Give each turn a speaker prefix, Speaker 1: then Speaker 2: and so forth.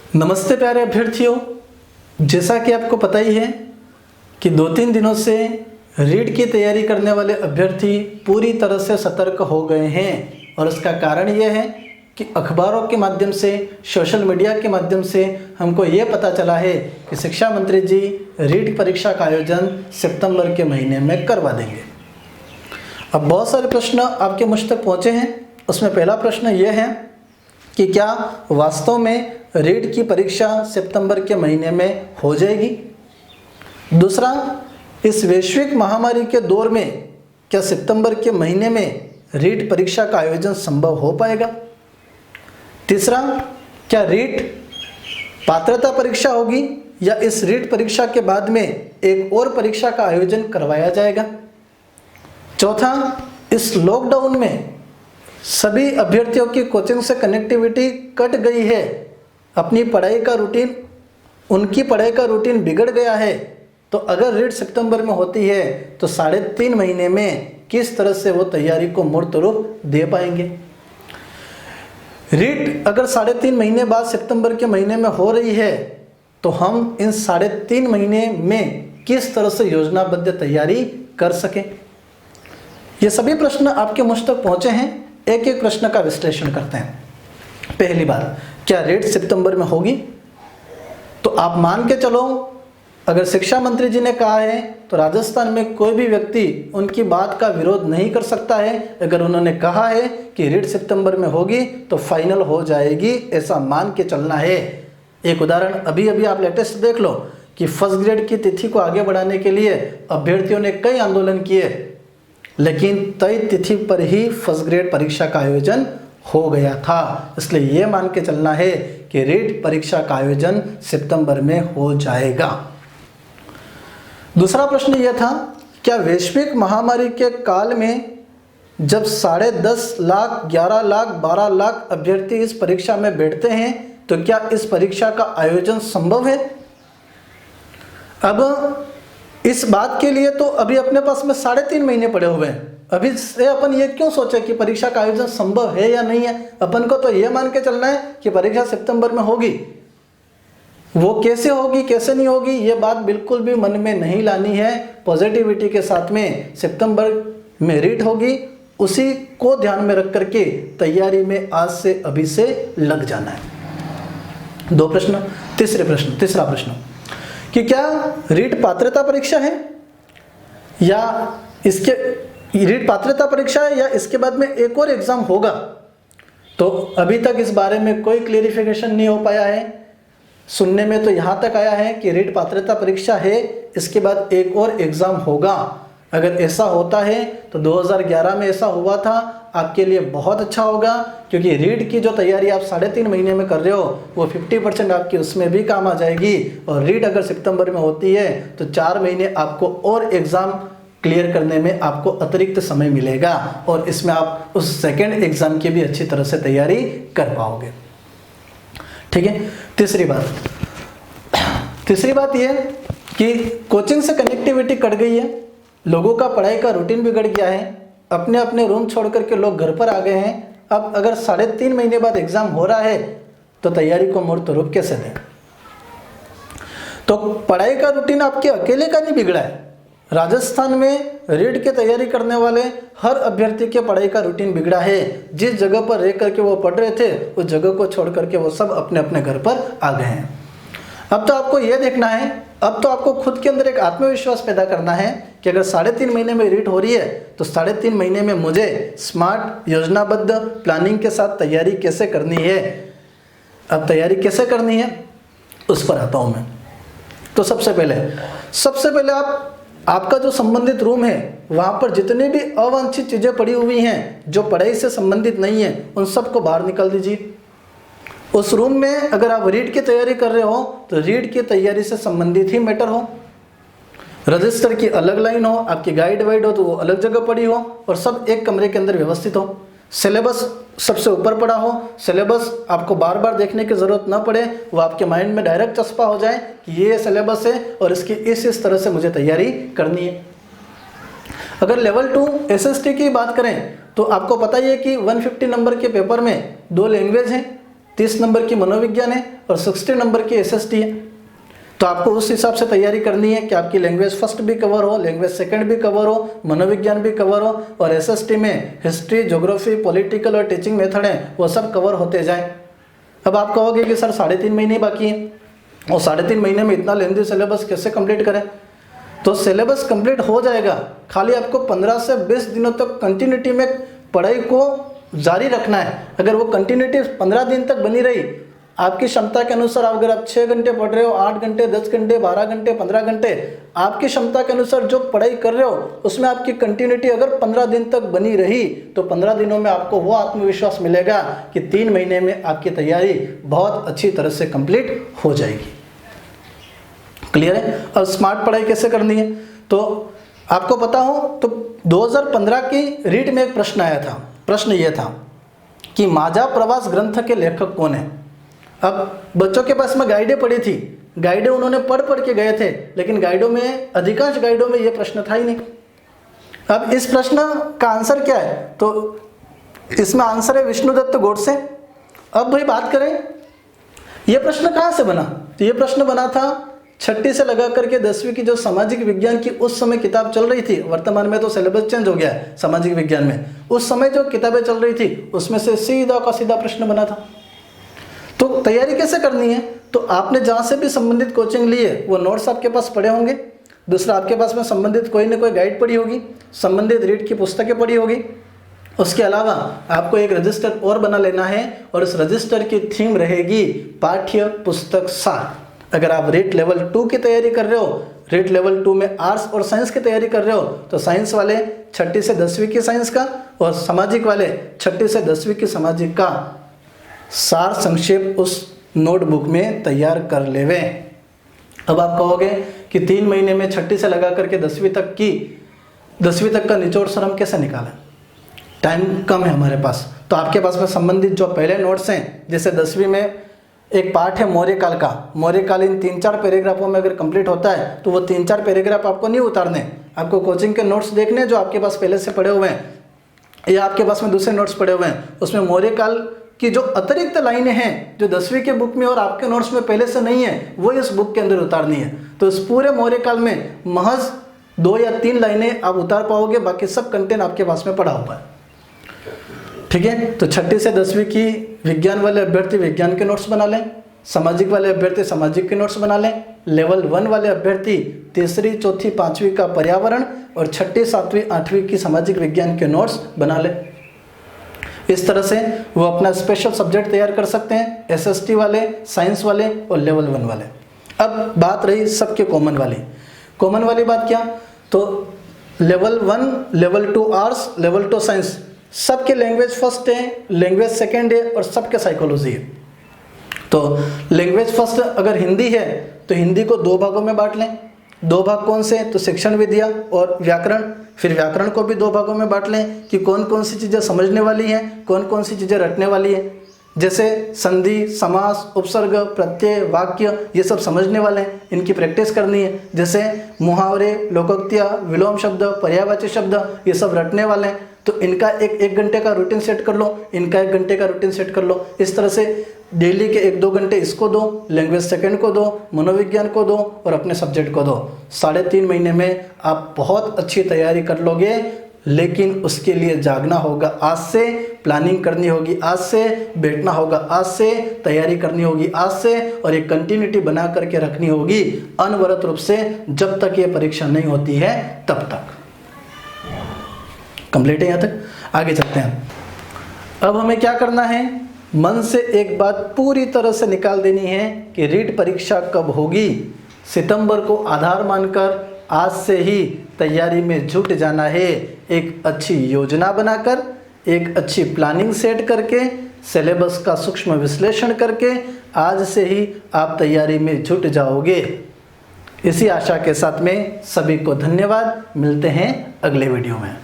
Speaker 1: नमस्ते प्यारे अभ्यर्थियों, जैसा कि आपको पता ही है कि 2-3 दिनों से रीट की तैयारी करने वाले अभ्यर्थी पूरी तरह से सतर्क हो गए हैं। और उसका कारण यह है कि अखबारों के माध्यम से, सोशल मीडिया के माध्यम से हमको ये पता चला है कि शिक्षा मंत्री जी रीट परीक्षा का आयोजन सितंबर के महीने में करवा देंगे। अब बहुत सारे प्रश्न आपके मुझ तक पहुँचे हैं। उसमें पहला प्रश्न यह है कि क्या वास्तव में रीट की परीक्षा सितंबर के महीने में हो जाएगी। दूसरा, इस वैश्विक महामारी के दौर में क्या सितंबर के महीने में रीट परीक्षा का आयोजन संभव हो पाएगा। तीसरा, क्या रीट पात्रता परीक्षा होगी या इस रीट परीक्षा के बाद में एक और परीक्षा का आयोजन करवाया जाएगा। चौथा, इस लॉकडाउन में सभी अभ्यर्थियों की कोचिंग से कनेक्टिविटी कट गई है, अपनी पढ़ाई का रूटीन, उनकी पढ़ाई का रूटीन बिगड़ गया है। तो अगर रीट सितंबर में होती है तो 3.5 महीने में किस तरह से वो तैयारी को मूर्त रूप दे पाएंगे। रीट अगर 3.5 महीने बाद सितंबर के महीने में हो रही है तो हम इन 3.5 महीने में किस तरह से योजनाबद्ध तैयारी कर सकें। ये सभी प्रश्न आपके मुझ तक पहुंचे हैं। एक एक प्रश्न का विश्लेषण करते हैं। पहली बात, क्या रीट सितंबर में होगी। तो आप मान के चलो, अगर शिक्षा मंत्री जी ने कहा है तो राजस्थान में कोई भी व्यक्ति उनकी बात का विरोध नहीं कर सकता है। अगर उन्होंने कहा है कि रीट सितंबर में होगी तो फाइनल हो जाएगी, ऐसा मान के चलना है। एक उदाहरण अभी आप लेटेस्ट देख लो कि फर्स्ट ग्रेड की तिथि को आगे बढ़ाने के लिए अभ्यर्थियों ने कई आंदोलन किए, लेकिन तय तिथि पर ही फर्स्ट ग्रेड परीक्षा का आयोजन हो गया था। इसलिए ये मान के चलना है कि रीट परीक्षा का आयोजन सितंबर में हो जाएगा। दूसरा प्रश्न यह था, क्या वैश्विक महामारी के काल में जब 10.5 लाख, 11 लाख, 12 लाख अभ्यर्थी इस परीक्षा में बैठते हैं तो क्या इस परीक्षा का आयोजन संभव है। अब इस बात के लिए तो अभी अपने पास में 3.5 महीने पड़े हुए हैं। अभी से अपन ये क्यों सोचे कि परीक्षा का आयोजन संभव है या नहीं है। अपन को तो ये मान के चलना है कि परीक्षा सितंबर में होगी। वो कैसे होगी, कैसे नहीं होगी, ये बात बिल्कुल भी मन में नहीं लानी है। पॉजिटिविटी के साथ में सितंबर में रीट होगी, उसी को ध्यान में रख करके तैयारी में आज से अभी से लग जाना है। 2 प्रश्न। तीसरा प्रश्न कि क्या रीट पात्रता परीक्षा है या इसके रीट पात्रता परीक्षा है या इसके बाद में एक और एग्जाम होगा। तो अभी तक इस बारे में कोई क्लेरिफिकेशन नहीं हो पाया है। सुनने में तो यहाँ तक आया है कि रीट पात्रता परीक्षा है, इसके बाद एक और एग्जाम होगा। अगर ऐसा होता है तो 2011 में ऐसा हुआ था, आपके लिए बहुत अच्छा होगा, क्योंकि रीट की जो तैयारी आप 3.5 महीने में कर रहे हो वो 50% आपकी उसमें भी काम आ जाएगी। और रीट अगर सितंबर में होती है तो 4 महीने आपको और एग्ज़ाम क्लियर करने में आपको अतिरिक्त समय मिलेगा और इसमें आप उस सेकेंड एग्ज़ाम की भी अच्छी तरह से तैयारी कर पाओगे। ठीक है। तीसरी बात यह कि कोचिंग से कनेक्टिविटी कट गई है, लोगों का पढ़ाई का रूटीन बिगड़ गया है, अपने अपने रूम छोड़ करके लोग घर पर आ गए हैं। अब अगर 3.5 महीने बाद एग्जाम हो रहा है तो तैयारी को मूर्त रूप कैसे दें। तो पढ़ाई का रूटीन आपके अकेले का नहीं बिगड़ा है। राजस्थान में रीट की तैयारी करने वाले हर अभ्यर्थी के पढ़ाई का रूटीन बिगड़ा है। जिस जगह पर रह करके वो पढ़ रहे थे उस जगह को छोड़ करके वो सब अपने अपने घर पर आ गए हैं। अब तो आपको यह देखना है, अब तो आपको खुद के अंदर एक आत्मविश्वास पैदा करना है कि अगर 3.5 महीने में रीट हो रही है तो 3.5 महीने में मुझे स्मार्ट योजनाबद्ध प्लानिंग के साथ तैयारी कैसे करनी है। अब तैयारी कैसे करनी है उस पर आता हूँ मैं। तो सबसे पहले आपका जो संबंधित रूम है वहाँ पर जितने भी अवांछित चीज़ें पड़ी हुई हैं जो पढ़ाई से संबंधित नहीं है उन सबको बाहर निकाल दीजिए। उस रूम में अगर आप रीट की तैयारी कर रहे हो तो रीट की तैयारी से संबंधित ही मैटर हो, रजिस्टर की अलग लाइन हो, आपकी गाइड वाइड हो तो वो अलग जगह पड़ी हो और सब एक कमरे के अंदर व्यवस्थित हो। सिलेबस सबसे ऊपर पड़ा हो, सिलेबस आपको बार बार देखने की ज़रूरत ना पड़े, वो आपके माइंड में डायरेक्ट चस्पा हो जाए कि ये सिलेबस है और इसकी इस तरह से मुझे तैयारी करनी है। अगर लेवल 2 एसएसटी की बात करें तो आपको पता ही है कि 150 नंबर के पेपर में 2 लैंग्वेज हैं, 30 नंबर की मनोविज्ञान है और 60 नंबर की SST है। तो आपको उस हिसाब से तैयारी करनी है कि आपकी लैंग्वेज फर्स्ट भी कवर हो, लैंग्वेज सेकंड भी कवर हो, मनोविज्ञान भी कवर हो और SST में हिस्ट्री, ज्योग्राफी, पॉलिटिकल और टीचिंग मेथड है वो सब कवर होते जाएं। अब आप कहोगे कि सर 3.5 महीने बाकी हैं और 3.5 महीने में इतना लेंथी सिलेबस कैसे कंप्लीट करें? तो सिलेबस कंप्लीट हो जाएगा, खाली आपको 15 से 20 दिनों तक कंटिन्यूटी में पढ़ाई को जारी रखना है। अगर वो कंटिन्यूटी 15 दिन तक बनी रही, आपकी क्षमता के अनुसार, अगर आप 6 घंटे पढ़ रहे हो, 8 घंटे, 10 घंटे, 12 घंटे, 15 घंटे, आपकी क्षमता के अनुसार जो पढ़ाई कर रहे हो उसमें आपकी कंटिन्यूटी अगर 15 दिन तक बनी रही तो 15 दिनों में आपको वो आत्मविश्वास मिलेगा कि 3 महीने में आपकी तैयारी बहुत अच्छी तरह से कंप्लीट हो जाएगी। क्लियर है? और स्मार्ट पढ़ाई कैसे करनी है तो आपको पता हो तो 2015 की रीट में एक प्रश्न आया था। प्रश्न ये था कि माझा प्रवास ग्रंथ के लेखक कौन है। अब बच्चों के पास में गाइडें पड़ी थी, गाइडें उन्होंने पढ़ के गए थे, लेकिन गाइडों में, अधिकांश गाइडों में ये प्रश्न था ही नहीं। अब इस प्रश्न का आंसर क्या है तो इसमें आंसर है विष्णुदत्त गोडसे। अब भाई बात करें ये प्रश्न कहाँ से बना, तो ये प्रश्न बना था 6ठी से लगा करके 10वीं की जो सामाजिक विज्ञान की उस समय किताब चल रही थी, वर्तमान में तो सिलेबस चेंज हो गया है सामाजिक विज्ञान में, उस समय जो किताबें चल रही थी उसमें से सीधा का सीधा प्रश्न बना था। तो तैयारी कैसे करनी है तो आपने जहाँ से भी संबंधित कोचिंग ली है वो नोट्स आपके पास पड़े होंगे, दूसरा आपके पास में संबंधित कोई ना कोई गाइड पड़ी होगी, संबंधित रीड की पुस्तकें पड़ी होगी। उसके अलावा आपको एक रजिस्टर और बना लेना है और उस रजिस्टर की थीम रहेगी पाठ्य पुस्तक सार। अगर आप रीट लेवल 2 की तैयारी कर रहे हो, रीट लेवल 2 में आर्ट्स और साइंस की तैयारी कर रहे हो तो साइंस वाले 6ठी से 10वीं की साइंस का और सामाजिक वाले 6ठी से 10वीं की सामाजिक का सार संक्षेप उस नोटबुक में तैयार कर लेवे। अब आप कहोगे कि 3 महीने में 6ठी से लगा करके 10वीं तक का निचोड़ सर हम कैसे निकालें, टाइम कम है हमारे पास। तो आपके पास में संबंधित जो पहले नोट्स हैं, जैसे 10वीं में एक पार्ट है मौर्यकाल का, मौर्यकाल इन 3-4 पैराग्राफों में अगर कंप्लीट होता है तो वो 3-4 पैराग्राफ आपको नहीं उतारने, आपको कोचिंग के नोट्स देखने जो आपके पास पहले से पड़े हुए हैं या आपके पास में दूसरे नोट्स पड़े हुए हैं, उसमें मौर्यकाल की जो अतिरिक्त लाइनें हैं जो 10वीं के बुक में और आपके नोट्स में पहले से नहीं है वो इस बुक के अंदर उतारनी है। तो इस पूरे मौर्यकाल में महज 2 या 3 लाइनें आप उतार पाओगे, बाकी सब कंटेंट आपके पास में पड़ा हुआ है। ठीक है, तो 6ठी से 10वीं की विज्ञान वाले अभ्यर्थी विज्ञान के नोट्स बना लें, सामाजिक वाले अभ्यर्थी सामाजिक के नोट्स बना लें, लेवल 1 वाले अभ्यर्थी 3री, 4थी, 5वीं का पर्यावरण और 6ठी, 7वीं, 8वीं की सामाजिक विज्ञान के नोट्स बना लें। इस तरह से वो अपना स्पेशल सब्जेक्ट तैयार कर सकते हैं, SST वाले, साइंस वाले और लेवल 1 वाले। अब बात रही सबके कॉमन वाली बात क्या, तो level 1, level 2 arts, level 2 science, सबके लैंग्वेज फर्स्ट है, लैंग्वेज सेकंड है और सबके साइकोलॉजी है। तो लैंग्वेज फर्स्ट अगर हिंदी है तो हिंदी को 2 भागों में बांट लें। 2 भाग कौन से, तो शिक्षण विद्या और व्याकरण। फिर व्याकरण को भी 2 भागों में बांट लें कि कौन कौन सी चीज़ें समझने वाली हैं, कौन कौन सी चीज़ें रटने वाली हैं। जैसे संधि, समास, उपसर्ग, प्रत्यय, वाक्य, ये सब समझने वाले हैं, इनकी प्रैक्टिस करनी है। जैसे मुहावरे, लोकोक्तियाँ, विलोम शब्द, पर्यायवाची शब्द, ये सब रटने वाले हैं। तो इनका एक घंटे का रूटीन सेट कर लो, इनका 1 घंटे का रूटीन सेट कर लो। इस तरह से डेली के 1-2 घंटे इसको दो, लैंग्वेज सेकंड को दो, मनोविज्ञान को दो और अपने सब्जेक्ट को दो। 3.5 महीने में आप बहुत अच्छी तैयारी कर लोगे, लेकिन उसके लिए जागना होगा आज से, प्लानिंग करनी होगी आज से, बैठना होगा आज से, तैयारी करनी होगी आज से और एक कंटिन्यूटी बना करके रखनी होगी अनवरत रूप से, जब तक ये परीक्षा नहीं होती है तब तक। कंप्लीट है यहाँ तक, आगे चलते हैं। अब हमें क्या करना है, मन से एक बात पूरी तरह से निकाल देनी है कि रीट परीक्षा कब होगी। सितंबर को आधार मानकर आज से ही तैयारी में जुट जाना है। एक अच्छी योजना बनाकर, एक अच्छी प्लानिंग सेट करके, सिलेबस का सूक्ष्म विश्लेषण करके आज से ही आप तैयारी में जुट जाओगे। इसी आशा के साथ में सभी को धन्यवाद। मिलते हैं अगले वीडियो में।